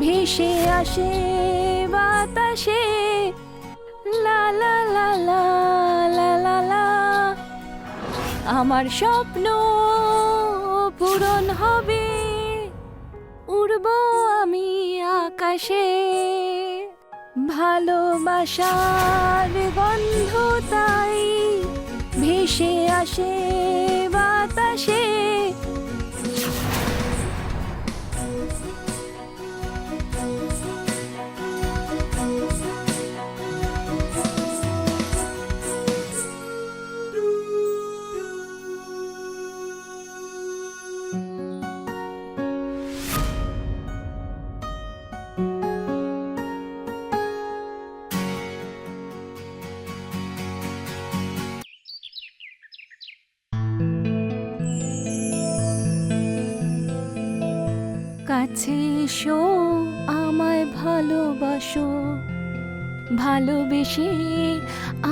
ভেসে আসে বাতাসে, লা লা লা লা লা লা লা। আমার স্বপ্ন পূরণ হবে, উড়বো আমি আকাশে। ভালোবাসার গন্ধ তাই ভেসে আসে বাতাসে। কাছে এসো, আমায় ভালোবাসো, ভালোবেসে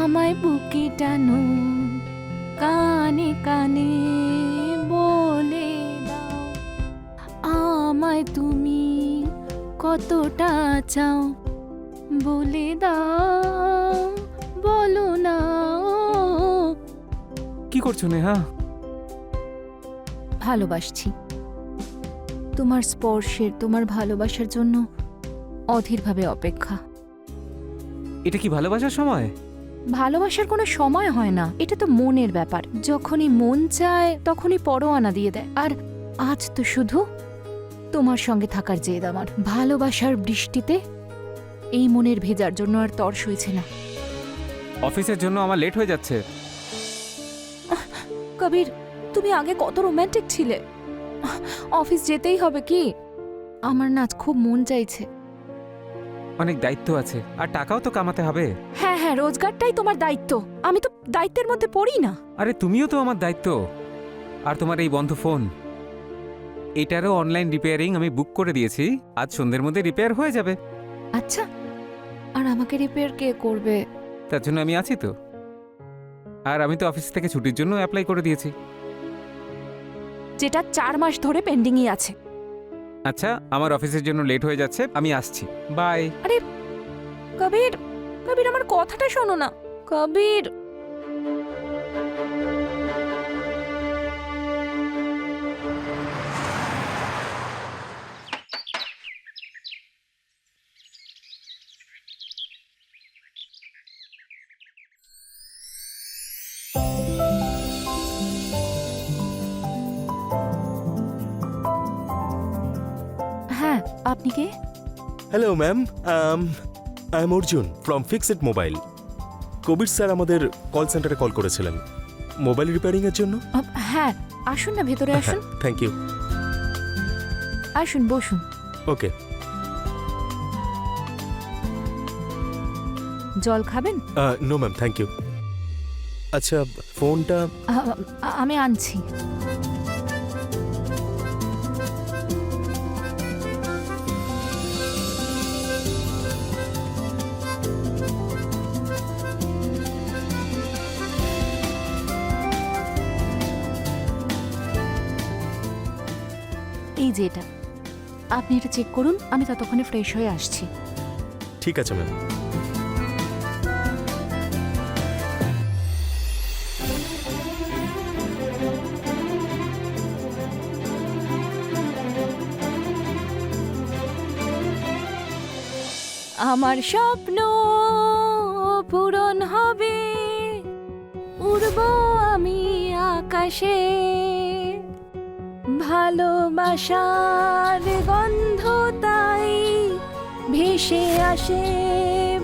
আমায় বুকে টানো, কানে কানে বলে দাও আমায় তুমি কতটা চাও। বলে দাও, বলো না। কি করছো নেহা? ভালোবাসছি তোমার স্পর্শের, তোমার ভালোবাসার জন্য অধীরভাবে অপেক্ষা। এটা কি ভালোবাসার সময়? ভালোবাসার কোনো সময় হয় না, এটা তো মনের ব্যাপার। যখনই মন চায় তখনই পরোয়ানা দিয়ে দেয়। আর আজ তো শুধু তোমার সঙ্গে থাকার জেদ আমার। ভালোবাসার বৃষ্টিতে এই মনের ভেজার জন্য আর তর্স হয়েছে না। অফিসের জন্য আমার লেট হয়ে যাচ্ছে। কবির, তুমি আগে কত রোম্যান্টিক ছিলে। অফিস যেতেই হবে কি? আমার না আজ খুব মন চাইছে। অনেক দায়িত্ব আছে, আর টাকাও তো কামাতে হবে। হ্যাঁ হ্যাঁ, রোজগারটাই তোমার দায়িত্ব। আমি তো দায়িত্বের মধ্যে পড়ি না। আরে তুমিও তো আমার দায়িত্ব। আর তোমার এই বন্ধ ফোন, এটারও অনলাইন রিপেয়ারিং আমি বুক করে দিয়েছি। আজ সন্ধ্যের মধ্যে রিপেয়ার হয়ে যাবে। আচ্ছা, আর আমাকে রিপেয়ার কে করবে? তার জন্য আমি আছি তো। আর আমি তো অফিস থেকে ছুটির জন্য অ্যাপ্লাই করে দিয়েছি। যেটা 4 মাস ধরে পেন্ডিংই আছে। আচ্ছা, আমার অফিসের জন্য লেট হয়ে যাচ্ছে, আমি আসছি। বাই। আরে কবির, কবির আমার কথাটা শোনো না। কবির, হ্যাঁ আপনি কে? Hello ma'am, I am Arjun from Fixed Mobile. Kabir sir আমাদের কল সেন্টারে কল করেছিলেন মোবাইল রিপেয়ারিংয়ের জন্য। হ্যাঁ, আসুন না, ভেতরে আসুন। Thank you. আসুন, বসুন। ওকে। জল খাবেন? No ma'am, thank you. আচ্ছা, ফোনটা আমি আনছি। এই যে এটা, আপনি এটা চেক করুন, আমি ততক্ষণে ফ্রেশ হয়ে আসছি। ঠিক আছে ম্যাম। আমার স্বপ্ন পূরণ হবে, উড়বো আমি আকাশে। ভালোবাসার গন্ধ তাই ভেসে আসে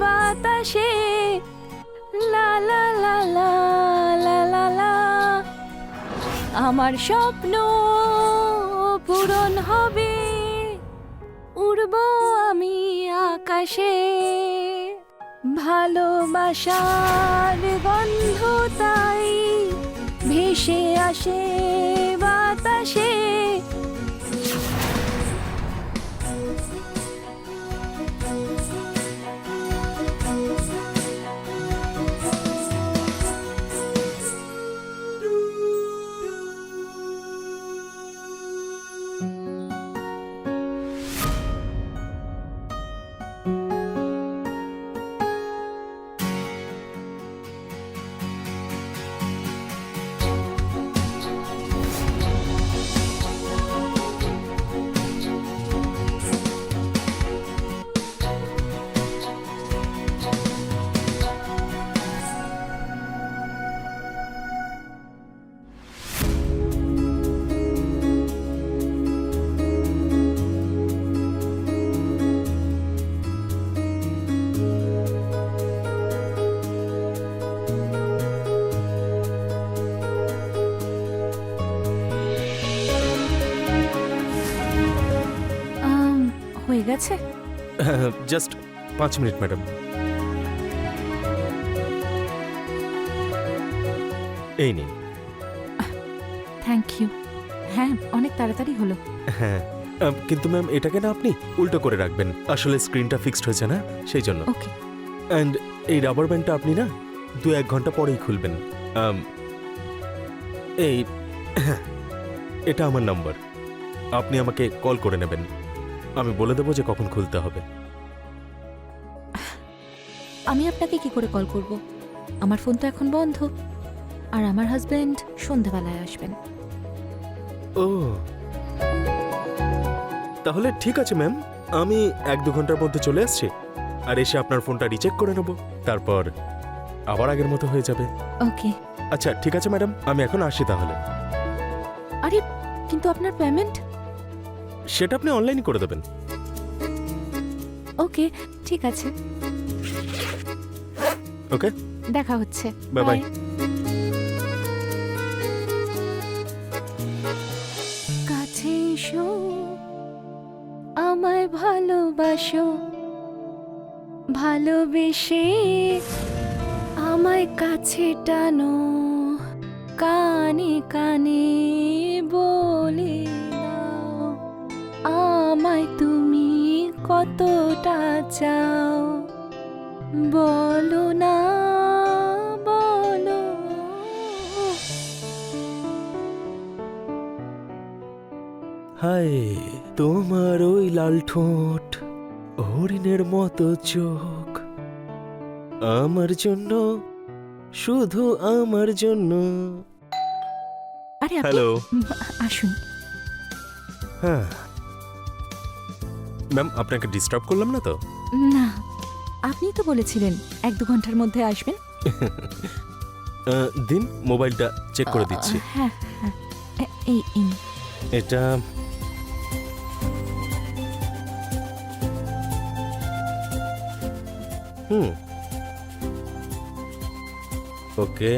বাতাসে, লা লা লা লা লা লা লা। আমার স্বপ্ন পূরণ হবে, উড়বো আমি আকাশে। ভালোবাসার গন্ধ তাই ভেসে আসে বাতাসে। হয়ে গেছে? Just 5 minute madam. এই নিন। Thank you. হ্যাঁ, অনেক তাড়াতাড়ি হলো। হ্যাঁ, কিন্তু ম্যাম এটাকে না আপনি উল্টো করে রাখবেন, আসলে স্ক্রিনটা ফিক্সড হয়েছে না সেই জন্য। ওকে। অ্যান্ড এই রাবার ব্যান্ডটা আপনি না 2-1 ঘন্টা পরেই খুলবেন। এই এটা আমার নাম্বার, আপনি আমাকে কল করে নেবেন, আমি বলে দেবো যে কখন খুলতে হবে। আমি আপনাকে কি করে কল করব? আমার ফোন তো এখন বন্ধ, আর আমার হাজবেন্ড সন্ধ্যাবেলায় আসবেন। ও তাহলে ঠিক আছে ম্যাম, আমি 1-2 ঘন্টার মধ্যে চলে আসছি, আর এসে আপনার ফোনটা রিচেক করে নেব, তারপর আবার আগের মতো হয়ে যাবে। ওকে। আচ্ছা ঠিক আছে ম্যাডাম, আমি এখন আসি তাহলে। আরে কিন্তু আপনার পেমেন্ট? সেটা আপনি অনলাইনে করে দেবেন। ওকে, ঠিক আছে। ওকে, দেখা হচ্ছে। Bye bye. কাছে এসো, আমায় ভালোবাসো, ভালোবেসে আমায় কাছে টানো, কানে কানে বলে দাও আমায় তুমি কতটা চাও, বলো না বলো। হায় তোমার ওই লাল ঠোঁট, হরিণের মতো চোখ, আমার জন্য, শুধু আমার জন্য। আরে আপনি হ্যালো। আসুন। হ্যাঁ ম্যাম, আপনাকে ডিস্টার্ব করলাম না তো? না, আপনি তো বলেছিলেন 1-2 ঘন্টার মধ্যে আসবেন। দিন, মোবাইলটা চেক করে দিচ্ছি। হ্যাঁ হ্যাঁ, এই এই এটা ওকে,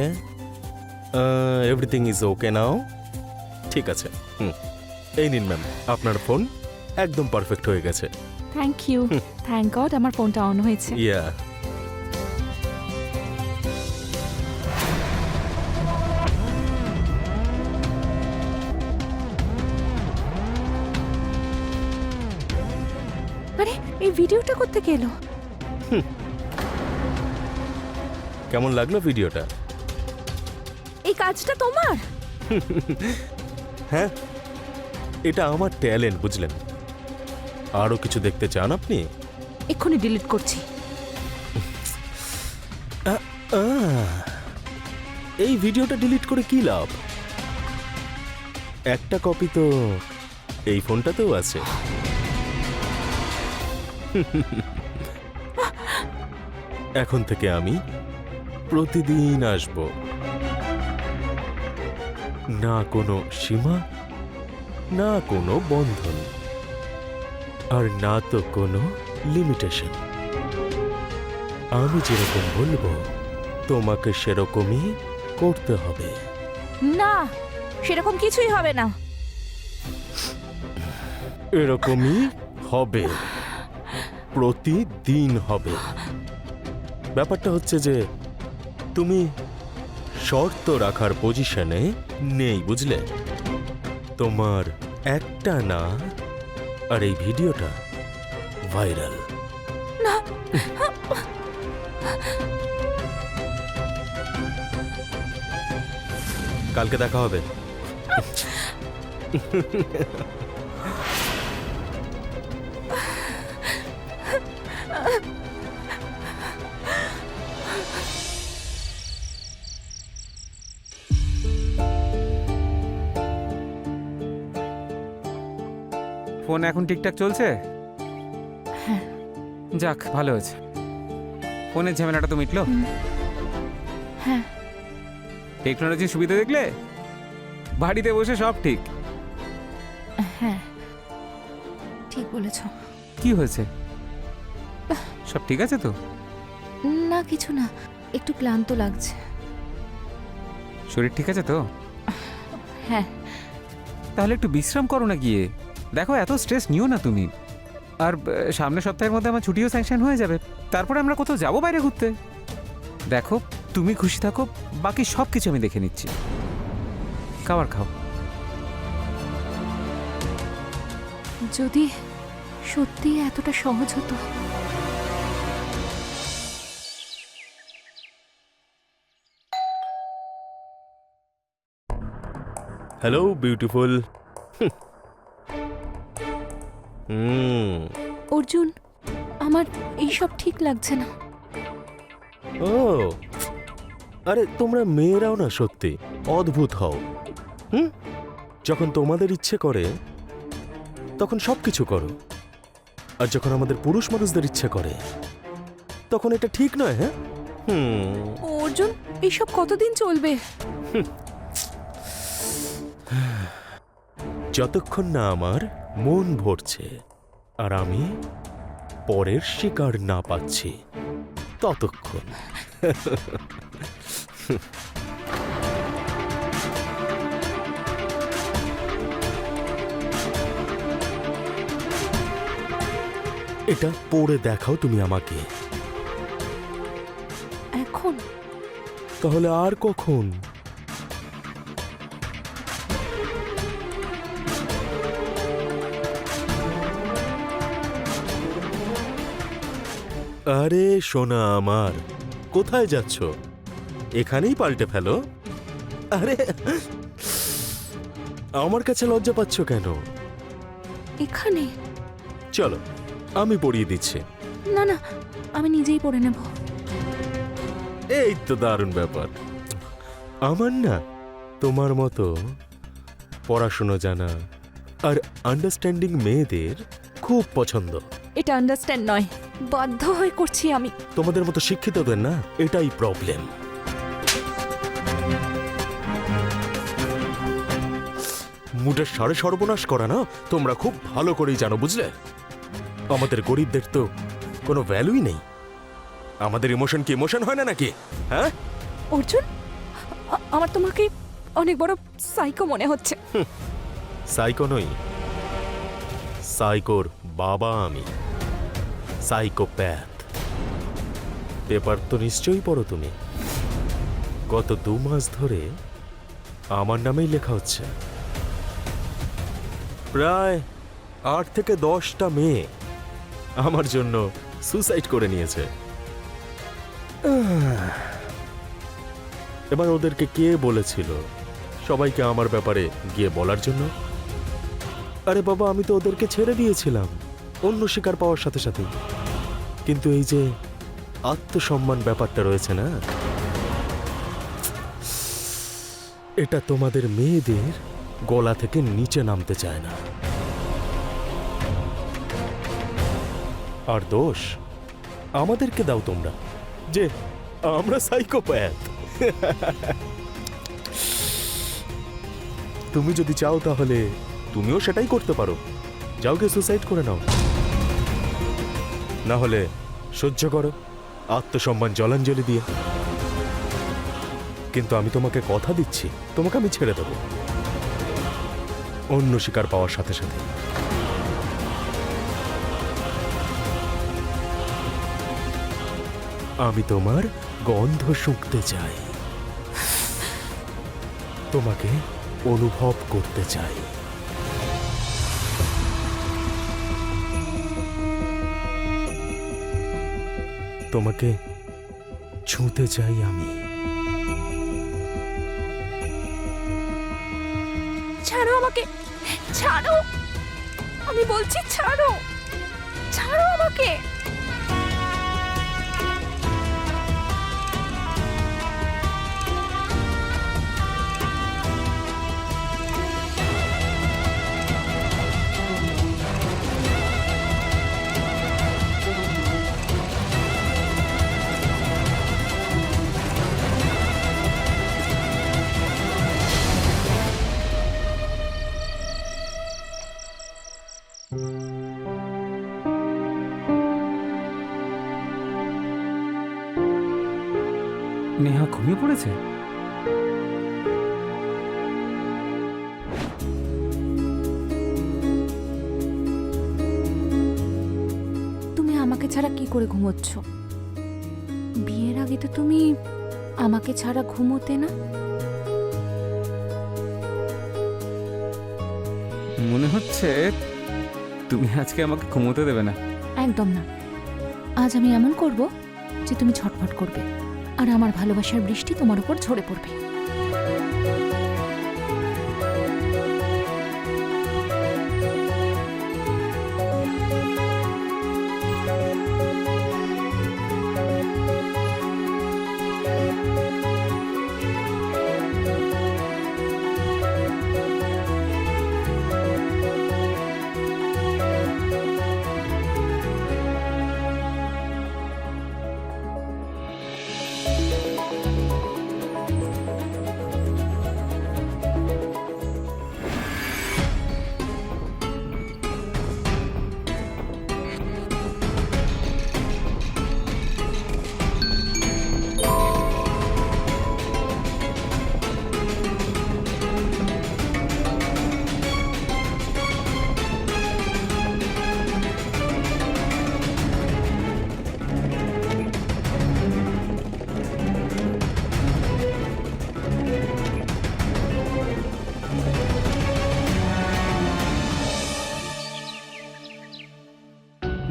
এভরিথিং ইজ ওকে নাও। ঠিক আছে, এই নিন ম্যাম, আপনার ফোন একদম পারফেক্ট হয়ে গেছে। Thank you. থ্যাংক গড আমার ফোনটা অন হয়েছে। ইয়া, আরে এই ভিডিওটা করতে গেল? কেমন লাগলো ভিডিওটা? এই কাজটা তোমার? হ্যাঁ, এটা আমার ট্যালেন্ট, বুঝলেন? আরো কিছু দেখতে চান আপনি? এক্ষুনি ডিলিট করছি। এই ভিডিওটা ডিলিট করে কি লাভ? একটা কপি তো এই ফোনটাতেও আছে। এখন থেকে আমি প্রতিদিন আসব, না কোনো সীমা, না কোনো বন্ধন, আর না তো কোনো লিমিটেশন। আমি যেরকম বলবো তোমাকে সেরকমই করতে হবে। না, সেরকম কিছুই হবে না। এরকমই হবে, প্রতিদিন হবে। ব্যাপারটা হচ্ছে যে তুমি শর্ত রাখার পজিশনে নেই, বুঝলে? তোমার একটা না, আর এই ভিডিওটা ভাইরাল। না, কালকে দেখা হবে। ফোন এখন ঠিকঠাক চলছে? হ্যাঁ। যাক, ভালো হয়েছে। ফোনের ঝামেলাটা তো মিটলো। হ্যাঁ। টেকনোলজির সুবিধা দেখলে বাড়িতে বসে সব ঠিক। হ্যাঁ, ঠিক বলেছ। কি হয়েছে? সব ঠিক আছে তো? না, কিছু না, একটু ক্লান্ত লাগছে। শরীর ঠিক আছে তো? হ্যাঁ। তাহলে একটু বিশ্রাম করো না গিয়ে। দেখো, এত স্ট্রেস নিও না তুমি। আর সামনের সপ্তাহের মধ্যে আমার ছুটিও স্যাংশন হয়ে যাবে। তারপরে আমরা কোথাও যাবো বাইরে ঘুরতে। দেখো, তুমি খুশি থাকো, বাকি সব কিছু আমি দেখে নিচ্ছি। খাবার খাও। যদি সত্যি এতটা সহজ হতো। Hello beautiful. অর্জুন, আমার এইসব ঠিক লাগছে না। ও আরে তোমরা মেয়েরাও না সত্যি অদ্ভুত হও। যখন তোমাদের ইচ্ছে করে তখন সবকিছু করো, আর যখন আমাদের পুরুষ মানুষদের ইচ্ছে করে তখন এটা ঠিক নয়। হ্যাঁ অর্জুন, এইসব কতদিন চলবে? যতক্ষণ না আমার মন ভরছে আর আমি পরের শিকার না পাচ্ছি ততক্ষণ। এটা পড়ে দেখাও তুমি আমাকে। এখন? তাহলে আর কখন? আরে সোনা আমার, কোথায় যাচ্ছ? এখানেই পাল্টে ফেলো। আরে আমার কাছে লজ্জা পাচ্ছ কেন? এখানে? চলো আমি পড়িয়ে দিচ্ছি। না না, আমি নিজেই পড়ে নেব। এই তো দারুণ ব্যাপার। আমার না তোমার মতো পড়াশুনো জানা আর আন্ডারস্ট্যান্ডিং মেয়েদের খুব পছন্দ। এটা আন্ডারস্ট্যান্ড নয়, বাধ্য হয়ে করছি আমি। তোমাদের মতো শিক্ষিতদের না এটাই প্রবলেম। মুডের সাড়ে সর্বনাশ করা না তোমরা খুব ভালো করেই জানো, বুঝলে? আমাদের গরিবদের তো কোনো ভ্যালুই নেই। আমাদের ইমোশন কি ইমোশন হয় না নাকি? হ্যাঁ অর্জুন, আমার তোমাকে অনেক বড় সাইকো মনে হচ্ছে। সাইকো নই, সাইকোর বাবা আমি, সাইকোপ্যাথ। পেপার তো নিশ্চয়ই পড়ো তুমি। গত 2 মাস ধরে আমার নামেই লেখা হচ্ছে। প্রায় 8 থেকে 10টা মেয়ে আমার জন্য সুসাইড করে নিয়েছে। এবার ওদেরকে কে বলেছিল সবাইকে আমার ব্যাপারে গিয়ে বলার জন্য? আরে বাবা, আমি তো ওদেরকে ছেড়ে দিয়েছিলাম অন্য শিকার পাওয়ার সাথে সাথে। কিন্তু এই যে আত্মসম্মান ব্যাপারটা রয়েছে না, এটা তোমাদের মেয়েদের গলা থেকে নিচে নামতে চায় না। আর দোষ আমাদেরকে দাও তোমরা যে আমরা সাইকোপ্যাথ। তুমি যদি চাও তাহলে তুমিও সেটাই করতে পারো। যাও গিয়ে সুসাইড করে নাও, না হলে সহ্য করো আত্মসম্মান জলাঞ্জলি দিয়ে। কিন্তু আমি তোমাকে কথা দিচ্ছি, তোমাকে আমি ছেড়ে দেব অন্য শিকার পাওয়ার সাথে সাথে। আমি তোমার গন্ধ শুঁকতে চাই, তোমাকে অনুভব করতে চাই। তোমাকে ছুঁতে চাই আমি। ছাড়ো আমাকে, ছাড়ো, আমি বলছি ছাড়ো, ছাড়ো আমাকে। নেহা ঘুমিয়ে পড়েছে? আমাকে ছাড়া কি করে ঘুমোচ্ছ? বিয়ের আগে তো তুমি আমাকে ছাড়া ঘুমোতে না। মনে হচ্ছে তুমি আজকে আমাকে ঘুমোতে দেবে না। একদম না। আজ আমি এমন করব যে তুমি ছটফট করবে আর আমার ভালোবাসার বৃষ্টি তোমার উপর ঝরে পড়বে।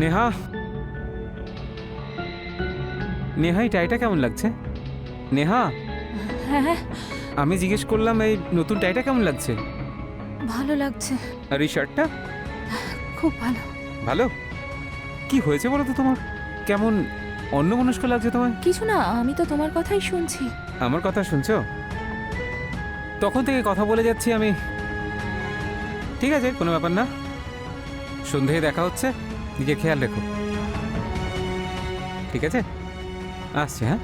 নেহা, নেহা এই টাইটা কেমন লাগছে? নেহা, হ্যাঁ, আমি জিজ্ঞেস করলাম এই নতুন টাইটা কেমন লাগছে? ভালো লাগছে, আর এই শার্টটা? খুব ভালো। ভালো? কি হয়েছে বলো তো তোমার? কেমন অন্যমনস্ক লাগছে তোমায়? কিছু না, আমি তো তোমার কথাই শুনছি। আমার কথা শুনছো? তখন থেকে কথা বলে যাচ্ছি আমি। ঠিক আছে, কোনো ব্যাপার না। সন্ধেয় দেখা হচ্ছে, নিজের খেয়াল রেখো। ঠিক আছে, আসছি। হ্যাঁ,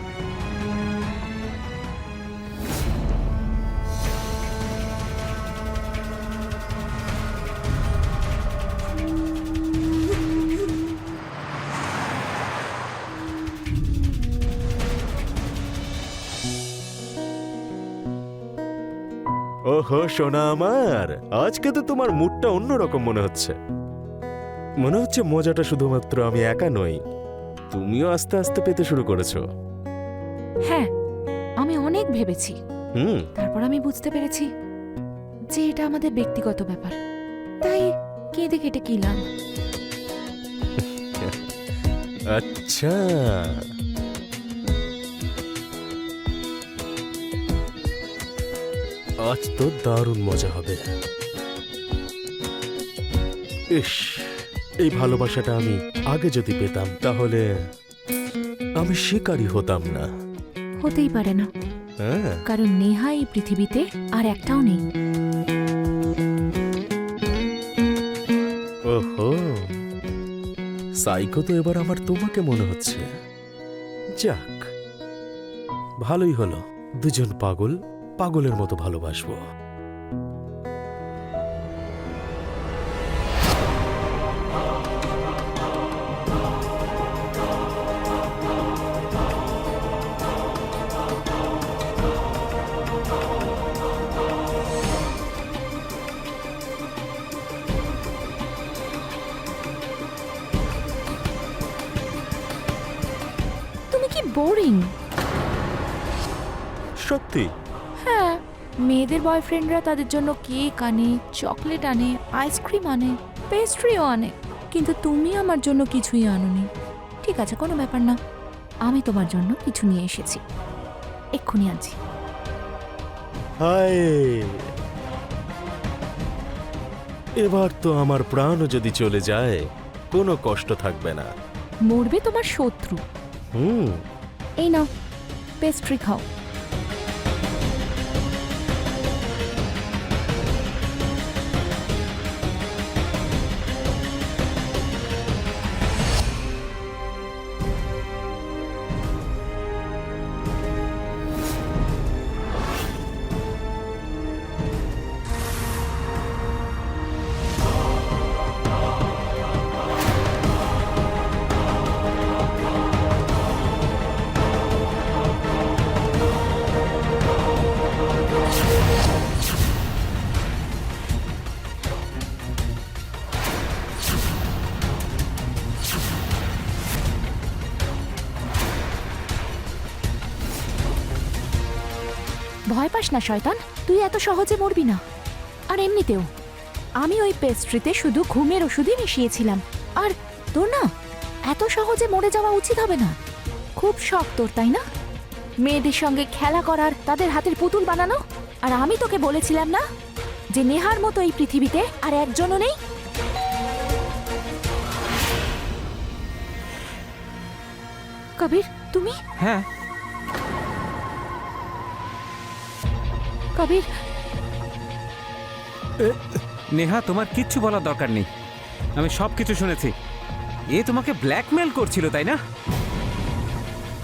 ওহো সোনা আমার, আজকে তো তোমার মুডটা অন্যরকম মনে হচ্ছে। মনে হচ্ছে মজাটা শুধুমাত্র আমি একা নই, তুমিও আস্তে আস্তে পেতে শুরু করেছো। হ্যাঁ, আমি অনেক ভেবেছি, হুম। তারপর আমি বুঝতে পেরেছি যে এটা আমাদের ব্যক্তিগত ব্যাপার। তাই কেঁদে কেটে কি লাভ? আচ্ছা, আজ তো দারুণ মজা হবে। ইস, এই ভালোবাসাটা আমি আগে যদি পেতাম তাহলে আমি শিকারী হতাম না। হতেই পারে না, হ্যাঁ, কারণ নেহা এই পৃথিবীতে আর একটাও নেই। ওহো, সাইকো তো এবার আমার তোমাকে মনে হচ্ছে। যাক, ভালোই হলো, দুজন পাগল পাগলের মতো ভালোবাসবো। তুমি কি বোরিং! সত্যি? হ্যাঁ, মেয়েদের বয়ফ্রেন্ডরা তাদের জন্য কেক আনে, চকলেট আনে, আইসক্রিম আনে, পেস্ট্রিও আনে, কিন্তু তুমি আমার জন্য কিছুই আনোনি। ঠিক আছে, কোনো ব্যাপার না, আমি তোমার জন্য কিছু নিয়ে এসেছি, এক্ষুনি আনছি। হায়, এবার তো আমার প্রাণও যদি চলে যায় কোনো কষ্ট থাকবে না। মরবে তোমার শত্রু। হুম। এই নাও, পেস্ট্রি খাও। ভয় পাস না শয়তান, তুই এত সহজে মরবি না। আর এমনিতেও আমি ওই পেস্ট্রিতে শুধু ঘুমের ওষুধই মিশিয়েছিলাম। আর তোর না এত সহজে মরে যাওয়া উচিত হবে না। খুব শখ তোর, তাই না, মেয়েদের সঙ্গে খেলা করার, তাদের হাতের পুতুল বানানো? আর আমি তোকে বলেছিলাম না যে নেহার মতো এই পৃথিবীতে আর একজনও নেই? কবির, তুমি? হ্যাঁ, কবির, নেহা তোমার কিচ্ছু বলার দরকার নেই, আমি সব কিছু শুনেছি। এ তোমাকে ব্ল্যাকমেল করছিল, তাই না?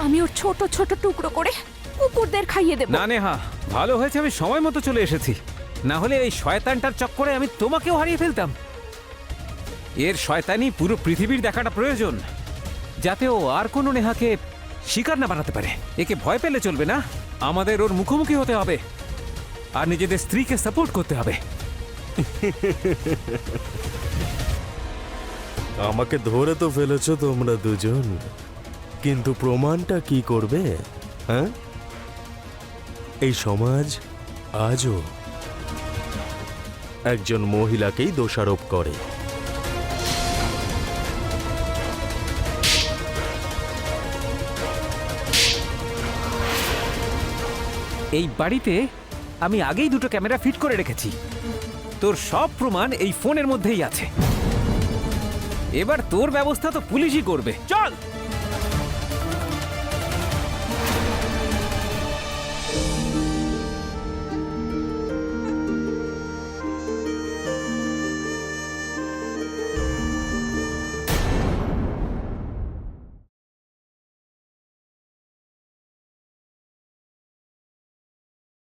আমি ওর ছোট ছোট টুকরো করে কুকুরদের খাইয়ে দেব। না নেহা, ভালো হয়েছে আমি সময় মতো চলে এসেছি, না হলে এই শয়তানটার চক্করে আমি তোমাকেও হারিয়ে ফেলতাম। এর শয়তানি পুরো পৃথিবীর দেখাটা প্রয়োজন, যাতে ও আর কোনো নেহাকে শিকার না বানাতে পারে। একে ভয় পেলে চলবে না, আমাদের ওর মুখোমুখি হতে হবে আর নিজেদের স্ত্রীকে সাপোর্ট করতে হবে। আমাকে ধরে তো ফেলেছো তোমরা দুজন, কিন্তু প্রমাণটা কি করবে? হ্যাঁ, এই সমাজ আজও একজন মহিলাকেই দোষারোপ করে। এই বাড়িতে আমি আগেই দুটো ক্যামেরা ফিট করে রেখেছি, তোর সব প্রমাণ এই ফোনের মধ্যেই আছে। এবার তোর ব্যবস্থা তো পুলিশই করবে। চল।